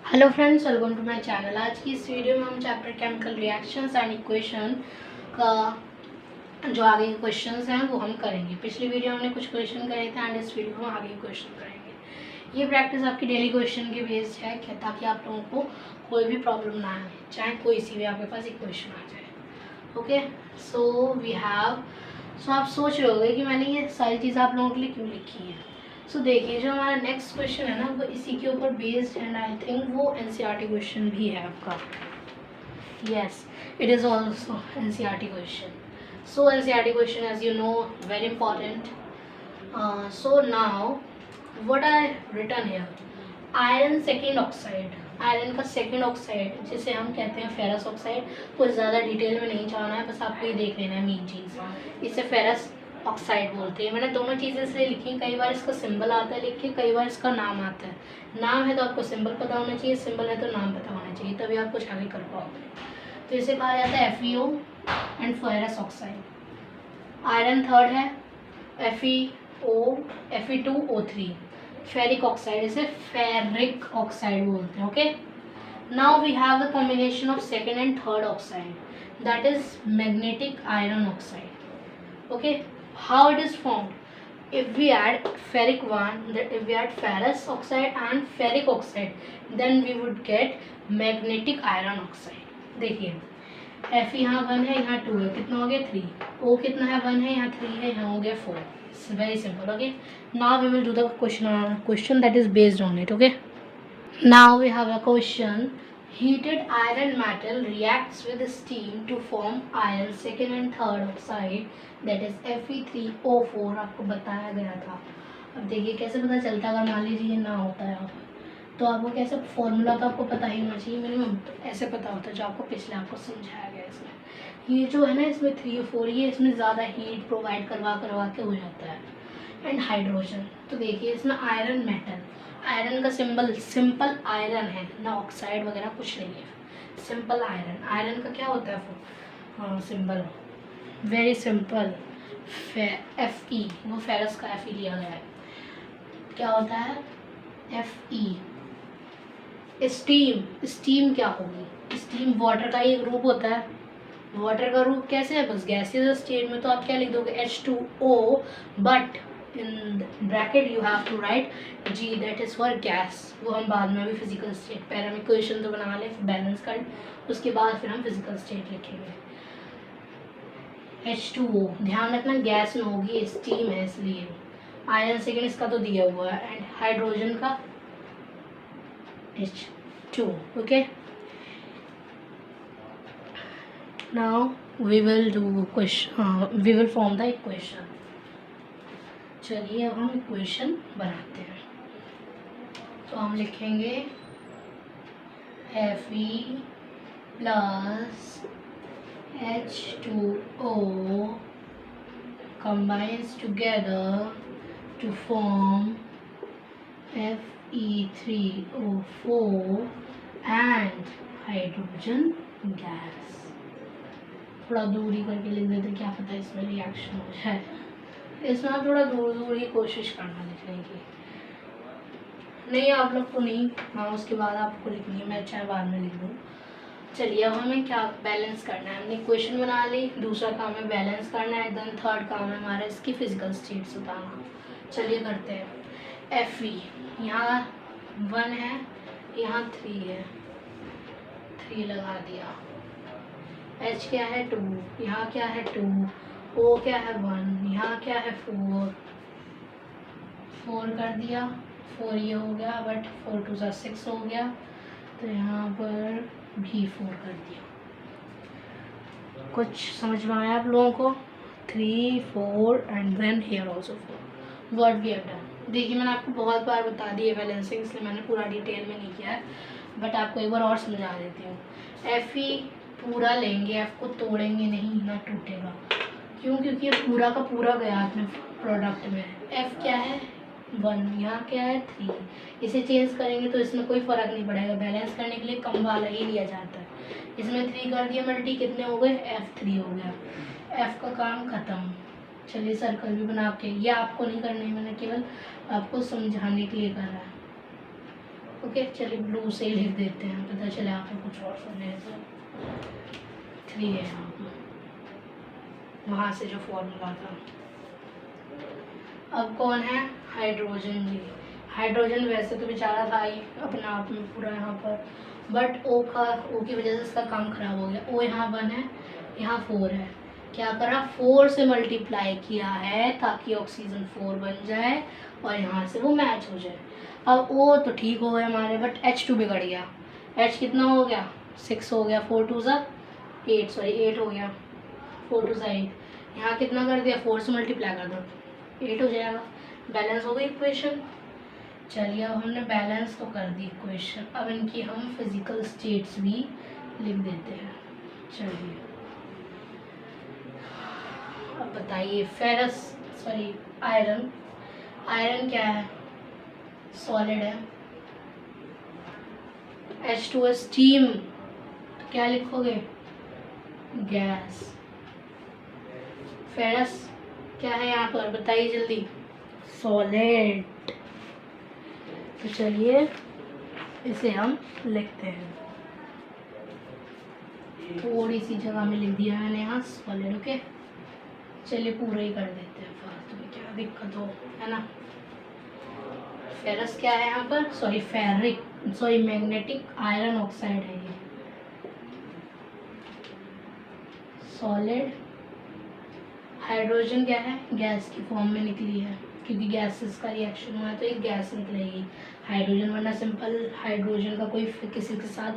Hello friends, welcome to my channel. आज की इस वीडियो में हम chapter chemical reactions and equation का जो आगे के क्वेश्चंस हैं वो हम करेंगे। पिछली वीडियो हमने कुछ क्वेश्चन करे थे एंड इस वीडियो में आगे क्वेश्चन करेंगे। ये प्रैक्टिस आपकी डेली क्वेश्चन के बेस्ड है ताकि आप लोगों को कोई भी प्रॉब्लम ना आए, चाहे कोई सी भी आपके पास इक्वेशन आ जाए। ओके, सो आप सोच रहे होंगे कि मैंने ये सारी चीज़ आप लोगों के लिए क्यों लिखी है। सो देखिए, जो हमारा नेक्स्ट क्वेश्चन है ना वो इसी के ऊपर बेस्ड एंड आई थिंक वो एनसीईआरटी क्वेश्चन भी है आपका। Yes, it is also NCERT question. So NCERT question, as you know, very important. So now what I written here, iron second oxide, iron का सेकेंड ऑक्साइड जिसे हम कहते हैं ferrous oxide. कुछ ज़्यादा डिटेल में नहीं जाना है, बस आपको ये देख लेना है मेन चीज़। इसे फेरस ऑक्साइड बोलते हैं। मैंने दोनों चीज़ें इसलिए लिखी, कई बार इसका सिंबल आता है लिख के, कई बार इसका नाम आता है। नाम है तो आपको सिंबल पता होना चाहिए, सिंबल है तो नाम पता होना चाहिए, तभी आप कुछ आगे कर पाओगे। तो इसे कहा जाता है FeO and ferrous oxide. Iron third है, Fe2O3। फेरिक ऑक्साइड, इसे फेरिक ऑक्साइड बोलते हैं। Okay, now we have the combination of second and third oxide, that is magnetic iron oxide. Okay, how it is formed? If we add ferric one, if we add ferrous oxide and ferric oxide, then we would get magnetic iron oxide. देखिए, F यहाँ 1 है, यहाँ 2 है, कितना हो गया 3। O कितना है 1 है, यहाँ 3 है, यहाँ हो गया 4। Very simple. Okay, now we will do the question that is based on it. Okay, now we have a question. Heated iron metal reacts with steam to form iron second and third oxide, that is Fe3O4। आपको बताया गया था। अब देखिए कैसे पता चलता है, अगर मान लीजिए ना होता है तो आपको कैसे, फॉर्मूला तो आपको पता ही होना चाहिए मिनिमम, ऐसे पता होता है जो आपको पिछले आपको समझाया गया। इसमें ये जो है ना, इसमें 3 और 4 ये इसमें ज़्यादा हीट प्रोवाइड करवा के हो जाता है। एंड हाइड्रोजन, तो देखिए इसमें आयरन मेटल, आयरन का सिंबल सिंपल आयरन है ना, ऑक्साइड वगैरह कुछ नहीं है, सिंपल आयरन। आयरन का क्या होता है वो सिंबल, वेरी सिंपल, Fe, वो फेरस का Fe लिया गया है। क्या होता है Fe। स्टीम, स्टीम क्या होगी, स्टीम वाटर का ही एक रूप होता है। वाटर का रूप कैसे है, बस गैसेस स्टेट में तो आप क्या लिख दोगे H2O, but in bracket you have to write G, that is for gas। वो हम बाद में भी फिजिकल स्टेट, पहले हम इक्वेशन तो बना लें, बैलेंस कर, उसके बाद फिर हम फिजिकल स्टेट लिखेंगे। H2O ध्यान रखना गैस में होगी, स्टीम है इसलिए। आयरन सेकेंड इसका तो दिया हुआ है, एंड हाइड्रोजन का H2। Okay, now we will do question, we will form the equation. चलिए अब हम इक्वेशन बनाते हैं। तो हम लिखेंगे Fe plus H2O combines together to form Fe3O4 and hydrogen gas। थोड़ा दूरी करके लिख देते, क्या पता इसमें रिएक्शन हो जाए। इसमें आप थोड़ा दूर दूर ही कोशिश करना लिखने की, नहीं आप लोग को नहीं, हाँ उसके बाद आपको लिखनी है, मैं चाहे बाद में लिख दूँ। चलिए अब हमें क्या बैलेंस करना है, हमने इक्वेशन बना ली, दूसरा काम है बैलेंस करना है, देन थर्ड काम है हमारा इसकी फिजिकल स्टेट्स बताना। चलिए करते हैं। Fe यहाँ 1 है, यहाँ 3 है, 3 लगा दिया। H क्या है 2, यहाँ क्या है 2, O क्या है 1, यहाँ क्या है 4 कर दिया, 4 ये हो गया, बट 4 2 6 हो गया, तो यहाँ पर भी 4 कर दिया। कुछ समझ में आया आप लोगों को? 3 4 and then here also 4, what we have done. देखिए मैंने आपको बहुत बार बता दी है बैलेंसिंग, इसलिए मैंने पूरा डिटेल में नहीं किया है, बट आपको एक बार और समझा देती हूँ। Fe पूरा लेंगे, F को तोड़ेंगे नहीं, ना टूटेगा। क्यों? क्योंकि ये पूरा का पूरा गया अपने प्रोडक्ट में। F क्या है 1, यहाँ क्या है 3, इसे चेंज करेंगे तो इसमें कोई फ़र्क नहीं पड़ेगा, बैलेंस करने के लिए कम वाला ही लिया जाता है। इसमें 3 कर दिया मल्टी, कितने हो गए F3 हो गया, F का काम ख़त्म। चलिए सर्कल भी बना के, ये आपको नहीं करना है, मैंने केवल आपको समझाने के लिए करा है। ओके चलिए ब्लू से ही लिख देते हैं, पता चले आपने कुछ और सुने तो। 3 है यहाँ पर, वहाँ से जो फॉर्मूला था। अब कौन है? हाइड्रोजन जी। हाइड्रोजन वैसे तो बेचारा था ही अपने आप में पूरा यहाँ पर, बट ओ की वजह से इसका काम खराब हो गया। ओ यहाँ 1 है, यहाँ 4 है, क्या करा 4 से मल्टीप्लाई किया है ताकि ऑक्सीजन 4 बन जाए और यहाँ से वो मैच हो जाए। अब ओ तो ठीक हो गया हमारे, बट H2 बिगड़ गया। H कितना हो गया? 6 हो गया, 4 2 8, सॉरी 8 हो गया, 4 2 8। यहाँ कितना कर दिया? 4 से मल्टीप्लाई कर दो, 8 हो जाएगा। बैलेंस हो गई इक्वेशन। चलिए अब हमने बैलेंस तो कर दी इक्वेशन, अब इनकी हम फिजिकल स्टेट्स भी लिख देते हैं। चलिए अब बताइए फेरस, सॉरी आयरन, आयरन क्या है? सॉलिड है। H2 स्टीम, तो क्या लिखोगे? गैस। फेरस क्या है यहाँ पर बताइए जल्दी? सॉलिड। तो चलिए इसे हम लिखते हैं, थोड़ी सी जगह में लिख दिया मैंने यहाँ सॉलिड। ओके चलिए पूरा ही कर देते हैं, फालतू में क्या दिक्कत हो, है ना। फेरस क्या है यहाँ पर? Sorry ferric, sorry magnetic iron oxide है ये। सॉलिड। हाइड्रोजन क्या है? गैस की फॉर्म में निकली है, क्योंकि गैसेस का रिएक्शन हुआ है तो एक गैस निकलेगी हाइड्रोजन, वरना सिंपल हाइड्रोजन का कोई किसी के साथ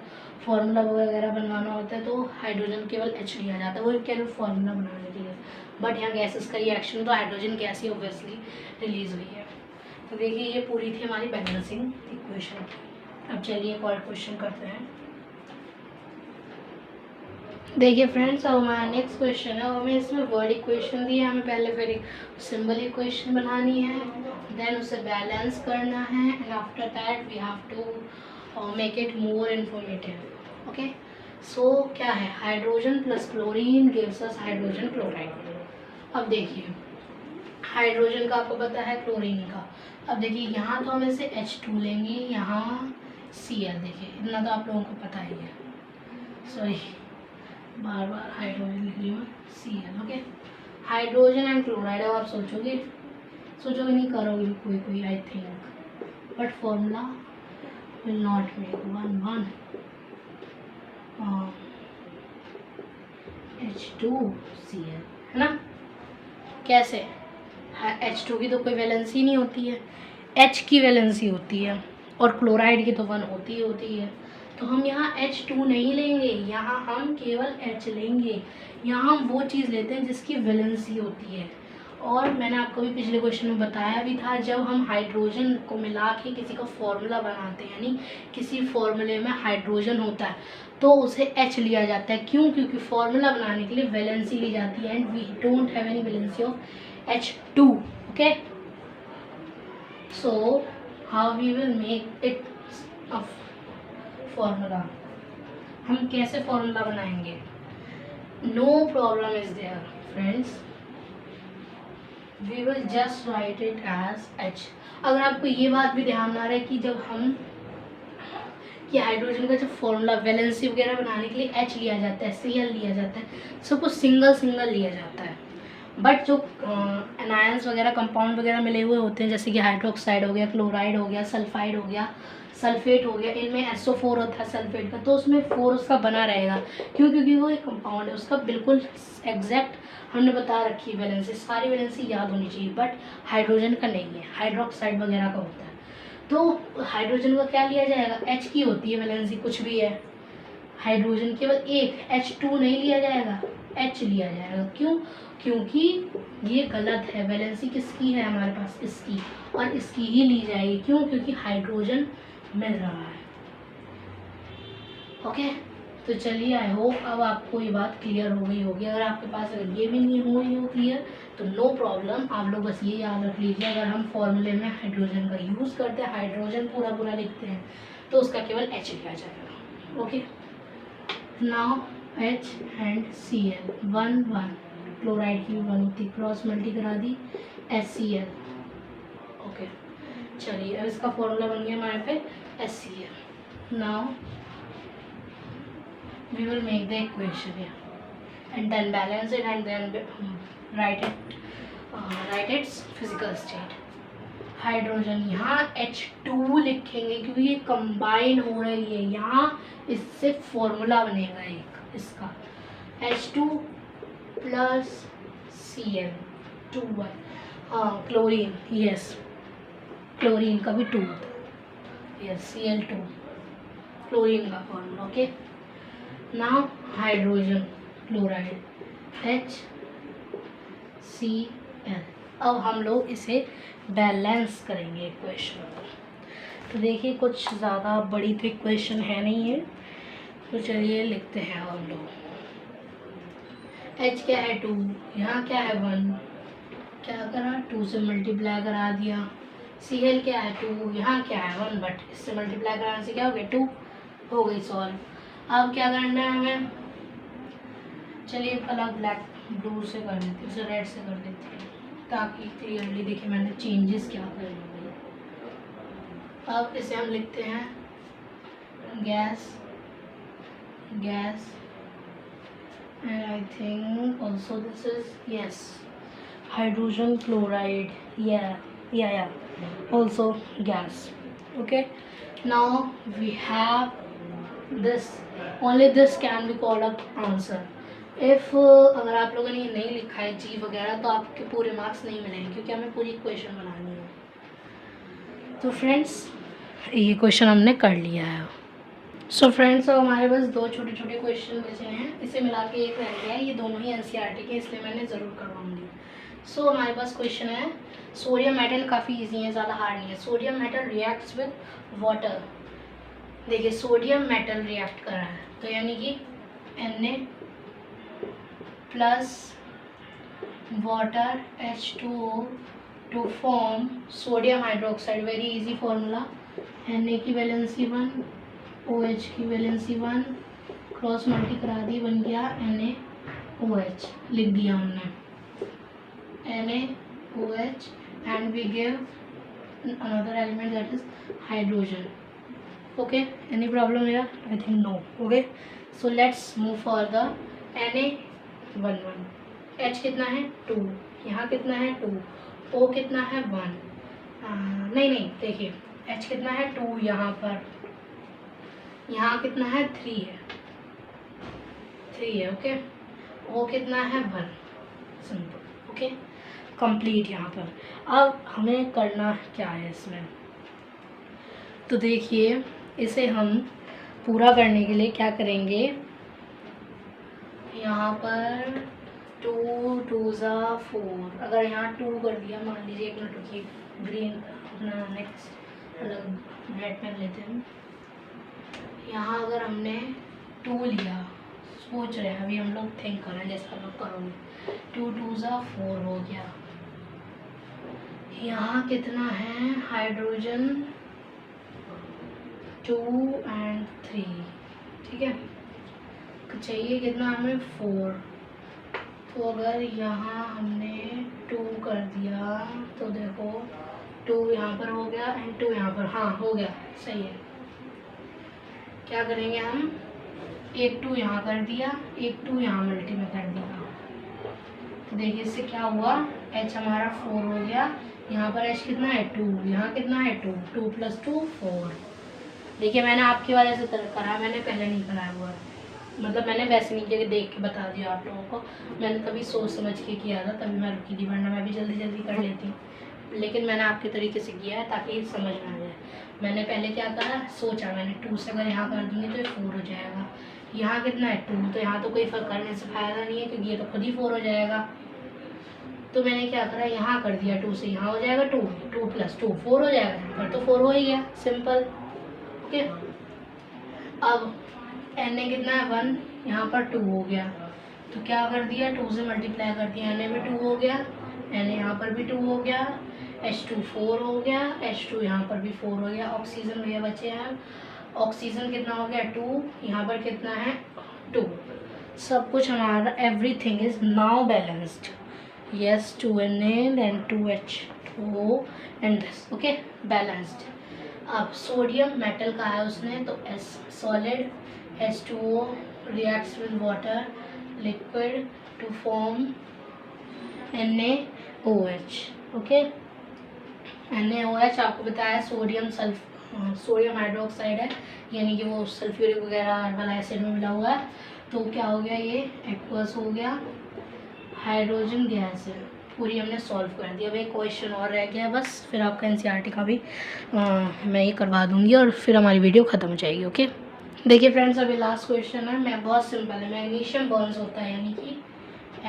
फार्मूला वगैरह बनवाना होता है तो हाइड्रोजन केवल H लिया जाता है, वो केवल फार्मूला बनाने के लिए। बट यहाँ गैसेस का रिएक्शन तो हाइड्रोजन गैस ही ऑब्वियसली रिलीज हुई है। तो देखिए ये पूरी थी हमारी बैलेंसिंग इक्वेशन। अब चलिए एक और क्वेश्चन करते हैं। देखिए फ्रेंड्स अब हमारा नेक्स्ट क्वेश्चन है, हमें इसमें वर्ड इक्वेशन दी है, हमें पहले फिर एक सिंबल इक्वेशन बनानी है, देन उसे बैलेंस करना है, and after that we have to make it more informative. Okay so क्या है? Hydrogen plus chlorine gives us hydrogen chloride. अब देखिए हाइड्रोजन का आपको पता है, क्लोरीन का। अब देखिए यहाँ तो हम इसे H2 लेंगे, यहाँ Cl, देखिए इतना तो आप लोगों को पता ही है, सॉरी बार बार हाइड्रोजन लिख रही हूँ, Cl। Okay hydrogen and chloride. अब आप सोचोगे नहीं, करोगे कोई I think, but formula will not make 1 H2Cl, है ना। कैसे? H2 की तो कोई वैलेंसी नहीं होती है, H की वैलेंसी होती है, और क्लोराइड की तो 1 होती है। तो हम यहाँ H2 नहीं लेंगे, यहाँ हम केवल H लेंगे। यहाँ हम वो चीज़ लेते हैं जिसकी वैलेंसी होती है। और मैंने आपको भी पिछले क्वेश्चन में बताया भी था, जब हम हाइड्रोजन को मिला के किसी का फॉर्मूला बनाते हैं, यानी किसी फॉर्मूले में हाइड्रोजन होता है तो उसे H लिया जाता है। क्यों? क्योंकि फॉर्मूला बनाने के लिए वैलेंसी ली जाती है, and we don't have any valency of H2। Okay so how we will make it a formula, हम कैसे फॉर्मूला बनाएंगे? No problem is there friends, we will just write it as H। अगर आपको ये बात भी ध्यान आ रहा है कि जब हम कि हाइड्रोजन का जो फॉर्मूला वैलेंसी वगैरह बनाने के लिए H लिया जाता है, Cl लिया जाता है, सब कुछ सिंगल लिया जाता है, बट जो एनायंस वगैरह कंपाउंड वगैरह मिले हुए होते हैं, जैसे कि हाइड्रोक्साइड हो गया, क्लोराइड हो गया, सल्फाइड हो गया, सल्फेट हो गया, इनमें SO4 होता है सल्फेट का, तो उसमें 4 उसका बना रहेगा। क्यों? क्योंकि वो एक कंपाउंड है, उसका बिल्कुल एग्जैक्ट हमने बता रखी है वैलेंसी, सारी वैलेंसी याद होनी चाहिए, बट हाइड्रोजन का नहीं है, हाइड्रोक्साइड वगैरह का होता है। तो हाइड्रोजन का क्या लिया जाएगा? H की होती है वैलेंसी, कुछ भी है, हाइड्रोजन केवल एक, H2 नहीं लिया जाएगा, H लिया जाएगा। क्यों? क्योंकि ये गलत है, वैलेंसी किसकी है हमारे पास? इसकी, और इसकी ही ली जाएगी। क्यों? क्योंकि हाइड्रोजन मिल रहा है। ओके तो चलिए आई होप अब आपको ये बात क्लियर हो गई होगी। अगर आपके पास अगर ये भी नहीं हुई हो क्लियर तो नो प्रॉब्लम, आप लोग बस ये याद रख लीजिए, अगर हम फॉर्मूले में हाइड्रोजन का यूज़ करते हैं, हाइड्रोजन पूरा लिखते हैं, तो उसका केवल H लिया जाएगा। Okay now H and Cl 1 chloride की भी 1 होती, क्रॉस मल्टी करा दी HCl। ओके चलिए अब इसका फॉर्मूला बन गया हमारे पे HCl. Now we will make the equation here and then balance it and then write its physical state. Hydrogen यहाँ H2 लिखेंगे क्योंकि ये कंबाइन हो रही है, यहाँ इससे फॉर्मूला बनेगा एक इसका H2 प्लस Cl 2 हाँ क्लोरीन, यस क्लोरीन का भी 2 होता है, यस Cl2 क्लोरीन का formula. Okay, now hydrogen chloride HCl. अब हम लोग इसे बैलेंस करेंगे इक्वेशन को. तो देखिए कुछ ज़्यादा बड़ी तो इक्वेशन है नहीं है, तो चलिए लिखते हैं हम लोग. H क्या है 2, यहाँ क्या है 1, क्या करा 2 से मल्टीप्लाई करा दिया. Cl क्या है 2, यहाँ क्या है 1, बट इससे मल्टीप्लाई कराने से क्या हो गया 2, हो गई सॉल्व. अब क्या करना है हमें, चलिए कलर ब्लैक ब्लू से कर देते हैं, उसे रेड से कर देते हैं ताकि क्लियरली देखे मैंने चेंजेस क्या करे हैं. अब इसे हम लिखते हैं gas and I think also this is yes hydrogen chloride या also gas. Okay, now we have this, only this can be called a answer. If अगर आप लोगों ने ये नहीं लिखा है जी वगैरह तो आपके पूरे मार्क्स नहीं मिलेंगे क्योंकि हमें पूरी इक्वेशन बनानी है. तो फ्रेंड्स ये क्वेश्चन हमने कर लिया है. सो फ्रेंड्स अब हमारे पास 2 छोटे छोटे क्वेश्चन बचे हैं, इसे मिला के एक रह गया है. ये दोनों ही NCERT के, इसलिए मैंने ज़रूर करवाऊँगी. सो हमारे पास क्वेश्चन है सोडियम मेटल, काफ़ी ईजी है, ज़्यादा हार्ड नहीं है. Sodium metal reacts with water. देखिए सोडियम मेटल रिएक्ट कर रहा है तो यानी कि Na plus water H2O to form sodium hydroxide. Very easy formula. Na की वैलेंसी 1, OH की वैलेंसी 1, क्रॉस मल्टी करा दी, बन गया NaOH. लिख दिया हमने NaOH and we give another element that is hydrogen. Okay, any problem here? I think no. Okay, so let's move further. Na11, H कितना है 2, यहाँ कितना है 2, O कितना है 1, नहीं देखिए H कितना है 2 यहाँ पर, यहाँ कितना है 3 है. ओके, O कितना है 1. सिंपल. ओके, कंप्लीट यहाँ पर. अब हमें करना क्या है इसमें, तो देखिए इसे हम पूरा करने के लिए क्या करेंगे, यहाँ पर 2 2 ज़ा 4. अगर यहाँ 2 कर दिया, मान लीजिए एक मिनट रुकिए, ग्रीन अपना नेक्स्ट अलग रेड पेन लेते हैं. यहाँ अगर हमने 2 लिया, सोच रहे हैं अभी हम लोग, थिंक कर रहे हैं जैसा लोग करोगे. 2 2 ज़ा 4 हो गया. यहाँ कितना है हाइड्रोजन 2 and 3. ठीक है, चाहिए कितना हमें 4. तो अगर यहाँ हमने 2 कर दिया तो देखो 2 यहाँ पर हो गया एंड 2 यहाँ पर, हाँ हो गया, सही है. क्या करेंगे हम, एक 2 यहाँ कर दिया, एक 2 यहाँ मल्टी में कर दिया. तो देखिए इससे क्या हुआ, H हमारा 4 हो गया. यहाँ पर H कितना है 2, यहाँ कितना है 2, 2 + 2 4. देखिए मैंने आपकी वजह से करा, मैंने पहले नहीं कराया हुआ, मतलब मैंने वैसे नहीं किया, देख के बता दिया आप लोगों को. मैंने तभी सोच समझ के किया था, तभी मैं रुकी थी, वरना मैं भी जल्दी जल्दी कर लेती. लेकिन मैंने आपके तरीके से किया है ताकि समझ में आ जाए. मैंने पहले क्या करा, सोचा मैंने 2 से अगर यहाँ कर दूँगी तो ये 4 हो जाएगा. यहाँ कितना है 2, तो यहाँ तो कोई फर्क करने से फ़ायदा नहीं है क्योंकि ये तो खुद ही 4 हो जाएगा. तो मैंने क्या करा, यहाँ कर दिया 2 से, यहाँ हो जाएगा 2 2 + 2 4 हो जाएगा. यहाँ पर तो 4 हो ही गया, सिंपल. ओके, अब Na कितना है 1, यहाँ पर 2 हो गया. तो क्या कर दिया, 2 से मल्टीप्लाई कर दिया, Na में 2 हो गया, Na यहाँ पर भी 2 हो गया, H2 4 हो गया, H2 यहाँ पर भी 4 हो गया. ऑक्सीजन भैया बचे हैं, ऑक्सीजन कितना हो गया 2, यहाँ पर कितना है 2. सब कुछ हमारा everything is now balanced. Yes 2Na and 2H2O and this. Okay, balanced. अब सोडियम मेटल का है उसने, तो S solid, H2O reacts with water liquid to form NaOH. Okay, NaOH आपको बताया सोडियम हाइड्रोक्साइड है, यानी कि वो सल्फ्यूरिक वगैरह वाला एसिड में मिला हुआ है। तो क्या हो गया, ये एक्वस हो गया, हाइड्रोजन गैस है। पूरी हमने सॉल्व कर दी। अब एक क्वेश्चन और रह गया है बस, फिर आपका NCERT का भी मैं ये करवा दूंगी और फिर हमारी वीडियो ख़त्म हो जाएगी। ओके, देखिए फ्रेंड्स, अभी लास्ट क्वेश्चन है, मैं बहुत सिंपल है। मैग्नीशियम बर्न्स होता है, यानी कि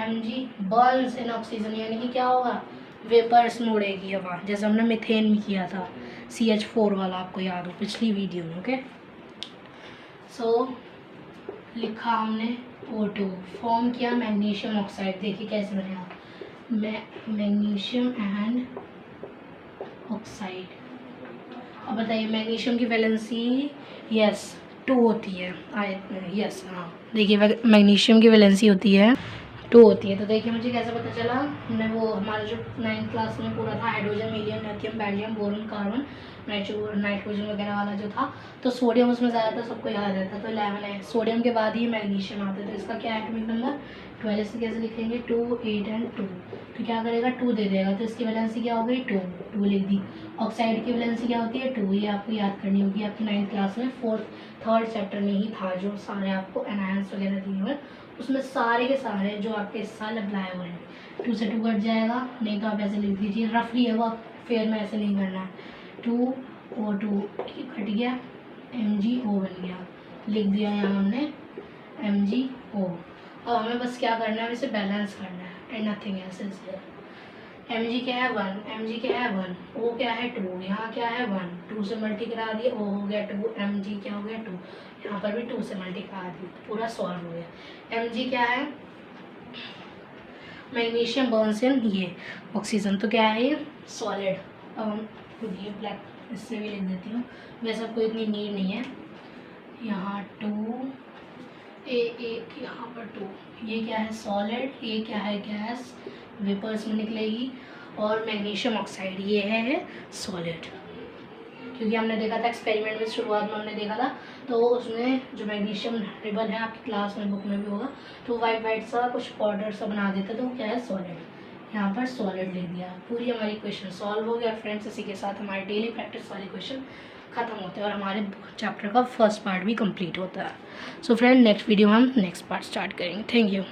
Mg बर्न्स इन ऑक्सीजन, यानी कि क्या होगा, वेपर्स में उड़ेगी हवा, जैसे हमने मीथेन में किया था, CH4 वाला, आपको याद हो पिछली वीडियो में। ओके, सो लिखा हमने O2, फॉर्म किया मैग्नीशियम ऑक्साइड। देखिए कैसे बनेगा, मैग्नीशियम एंड ऑक्साइड। अब बताइए मैग्नीशियम की वैलेंसी यस 2 होती है, यस हाँ, देखिए मैग्नीशियम की वैलेंसी होती है 2 होती है। तो देखिए मुझे कैसे पता चला, हमने वो हमारा जो 9th क्लास में पूरा था, hydrogen, helium, lithium, beryllium, boron, carbon, nitrogen वगैरह वाला जो था, तो सोडियम उसमें ज़्यादा था, सबको याद रहता। तो 11 है, सोडियम के बाद ही मैग्नीशियम आता है। तो इसका क्या एटॉमिक नंबर 12 से कैसे लिखेंगे, 2, 8 एंड 2। तो क्या करेगा, 2 दे देगा, तो इसकी वैलेंसी क्या हो गई, 2 लिख दी। ऑक्साइड की वैलेंसी क्या होती है, 2, ये आपको याद करनी होगी, आपकी 9th क्लास में 3rd चैप्टर में ही था, जो सारे आपको एनायंस वगैरह दिए हुए, उसमें सारे के सारे जो आपके इस साल अप्लाई हो रहे हैं। 2 से 2 कट जाएगा, नहीं तो आप ऐसे लिख दीजिए, रफली है वो, फेयर में ऐसे नहीं करना है। 2O2 कट गया, MgO बन गया, लिख दिया यहाँ हमने MgO। अब हमें बस क्या करना है, इसे बैलेंस करना है and nothing else is here. Mg क्या है 1, Mg क्या है 1, O क्या है 2, यहाँ क्या है 1, 2 से मल्टी करा दिए, O हो गया 2, Mg क्या हो गया 2, यहाँ पर भी 2 से मल्टी करा दी, पूरा सॉल्व हो गया। Mg क्या है, मैग्नीशियम बर्न्स इन ये ऑक्सीजन, तो क्या है ये सॉलिड। अब हम खुद ये ब्लैक इससे भी लिख देती हूँ, वैसे कोई इतनी नीड नहीं है। यहाँ 2 एक यहाँ पर 2, ये क्या है सॉलिड, ये क्या है गैस, वेपर्स में निकलेगी, और मैग्नीशियम ऑक्साइड ये है सॉलिड। क्योंकि हमने देखा था एक्सपेरिमेंट में, शुरुआत में हमने देखा था, तो उसमें जो मैग्नीशियम रिबन है, आपकी क्लास में बुक में भी होगा, तो वाइट सा कुछ पाउडर सा बना देता, तो वो क्या है सॉलिड। यहाँ पर सॉलिड लिख दिया, पूरी हमारी क्वेश्चन सॉल्व हो गया फ्रेंड्स। इसी के साथ हमारे डेली प्रैक्टिस वाले क्वेश्चन ख़त्म होते हैं और हमारे चैप्टर का फर्स्ट पार्ट भी कंप्लीट होता है। सो फ्रेंड, नेक्स्ट वीडियो में हम नेक्स्ट पार्ट स्टार्ट करेंगे। Thank you.